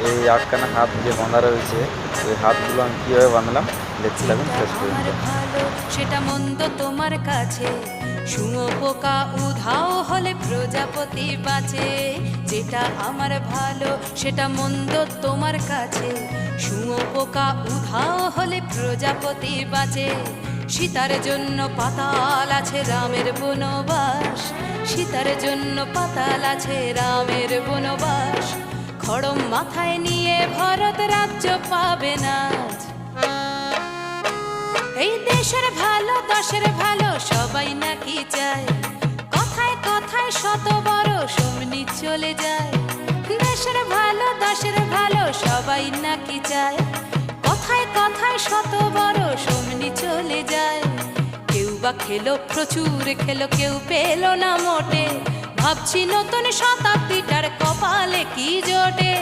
এই আটখানা হাত যে বাঁধা রয়েছে, ওই হাতগুলো আমি কীভাবে বাঁধলাম দেখতে থাকুন শেষ পর্যন্ত। ভালো সেটা মন্দ তোমার কাছে, শুঁয়োপোকা উধাও হলে প্রজাপতি বাঁচে। যেটা আমার ভালো সেটা মন্দ তোমার কাছে, শুঁয়োপোকা উধাও হলে প্রজাপতি বাঁচে। সীতার জন্য পাতাল আছে রামের বনবাস, সীতার জন্য পাতাল আছে রামের বনবাস। খড়ম মাথায় নিয়ে ভরত রাজ্য পাবে না। এই দেশের ভালো দশের ভালো সবাই নাকি চায়, কথায় কথায় শত বড় সমনি চলে যায়। দেশের ভালো দশের ভালো সবাই নাকি চায়, কথায় কথায় শত বড় সমনি চলে যায়। কেউ বা খেলো প্রচুর খেলো, কেউ পেলো না মোটে। ভাবছি নতুন শতাব্দীটার কপালে কি জোটে,